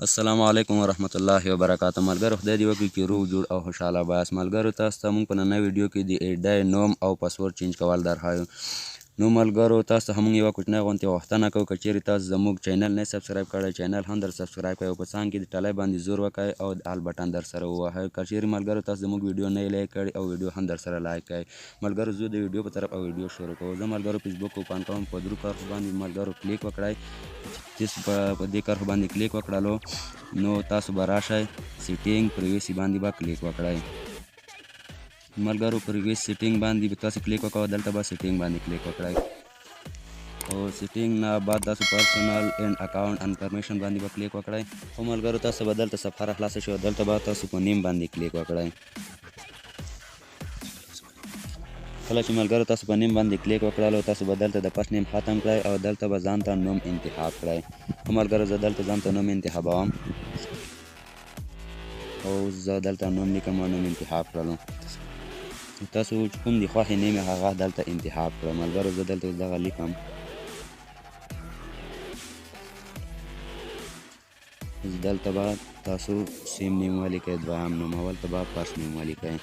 السلام علیکم ورحمت الله وبرکاته. ملګرو خدای دې وکړي چې روغ جوړ او خوشحاله باسي. ملګرو تاسو ته موږ په نننۍ ویډیو کې د ایډای نوم او پاسورډ چینج کول درښایو. نو ملګرو تاسو ته موږ یوه کوچنۍ غونتې غوښتنه کوو که چیرې تاسو زموږ چینل نه سبسکرایب کړی چینل هم در سبسکرایب کړئ او په څنګ کې د ټلۍ باندې زور وکړئ او د آل بټن در سره ووهئ. که چیرې ملګرو تاسو زموږ ویډیو نه لایک کړی او ویډیو هم در سره لایک کړئ. ملګرو زه د ویډیو په طرف او ویډیو شروع کوم. زه ملګرو فیسبوک اوپن کوم، په درو کرښو باندې ملګرو کلیک وکړئ. تاسو په دې کرښو باندې کلیک وکړلو نو تاسو به راشئ سیټینګ پریویسی باندې به کلیک وکړئ. ملګرو پریویس سیټینګ باندې به تاسو کلیک وکړئ، دلته به سیټینګ باندې کلیک وکړئ او سیټینګ نه بعد تاسو پرسنل اینډ اکاونټ انفارمیشن باندې به کلیک وکړئ. او ملګرو تاسو به دلته صفحه راخلاصه شي او دلته به تاسو په نیم باندې کلیک وکړئ. کله چې ملګرو تاسو په نیم باندې کلیک وکړلو تاسو به دلته د فرست نیم ختم کړئ او دلته به ځان ته نوم انتخاب کړئ. ملګرو زه دلته ځان ته نوم انتخابوم او زه دلته نوم لیکم او نوم انتخاب کړلو. تاسو کوم د خوښې نیم هغه دلته انتخاب کړئ. ملګرو زه دلته دغه لیکم. دلته به تاسو سیم نیم ولیکئ، دویم نوم، اول ته به فرست نیم ولیکئ.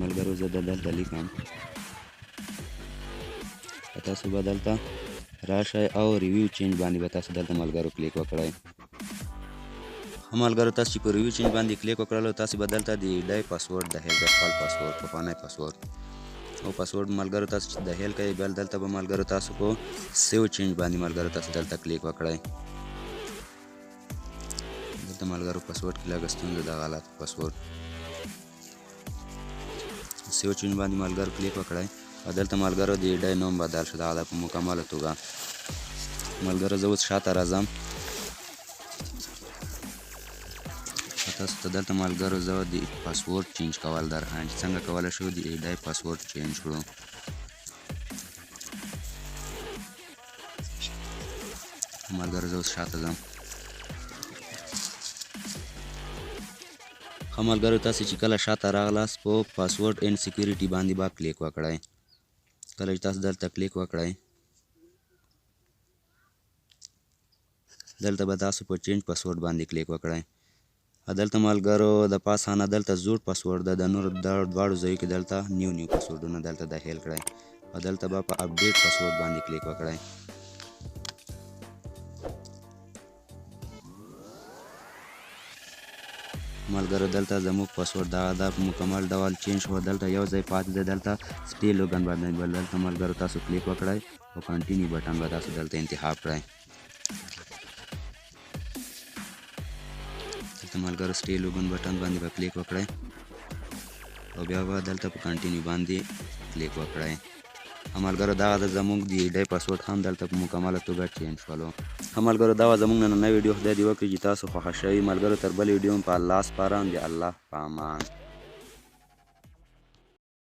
ملګرو زه دلته لیکم. تاسو به دلته راشئ او ریویو چینج باندې به تاسو دلته ملګرو کلیک وکړئ. ملګرو تاسو چې په ریویو چینج باندې کلیک وکړلو تاسو به دلته د ایډای پاسورډ داخل کړئ، خپل پاسورډ، پخوانی پاسورډ او پاسورډ ملګرو تاسو چې داخل کړئ بیا دلته به ملګرو تاسو په سیو چینج باندې ملګرو تاسو دلته کلیک وکړئ. دلته ملګرو پاسورډ کې لږ ستونزه ده، غلط پاسورډ. سیو چینج باندې ملګرو کلیک وکړئ او دلته ملګرو د ایډای نوم بدل شو، دغه په مکمله توګه. ملګرو زه اوس شاته راځم. تاسو ته دلته ملګرو زه د پاسورډ چینج کول درښایم چې څنګه کولی شو د ایډای پاسورډ چینج کړو. ملګرو زه اوس شاته ځم. ښه ملګرو تاسو چې کله شاته راغلاست په پاسورډ اینډ سیکیورټي باندې به کلیک وکړئ. کله چې تاسو دلته کلیک وکړئ دلته به تاسو په چینج پاسورډ باندې کلیک وکړئ. دلته ملګرو د پاسه نه دلته زوړ پاسورډ ده، د نورو دواړو ځایو کې دلته نیو پاسورډونه دلته داخل کړئ او دلته به په اپډیټ پاسورډ باندې کلیک وکړئ. ملګرو دلته زموږ پاسورډ دغه ده په مکمل ډول چینج شو. دلته یو ځای پاتې ده، دلته سټې لوګن باندې به دلته ملګرو تاسو کلیک وکړئ او کنټینیو بټن به تاسو دلته انتخاب کړئ. دلته ملګرو سټې لوګن بټن باندې به کلیک وکړئ او بیا به دلته په کنټینیو باندې کلیک وکړئ. ملګرو دغه د زموږ د ایډای پاسورډ هم دلته په مکمله توګه چینج شولو. ملګرو دا وه زموږ نننۍ ویډیو. خدای دې وکړي چې تاسو خوښه شوي. ملګرو تر بلې ویډیو په الله سپارم. د الله په امان.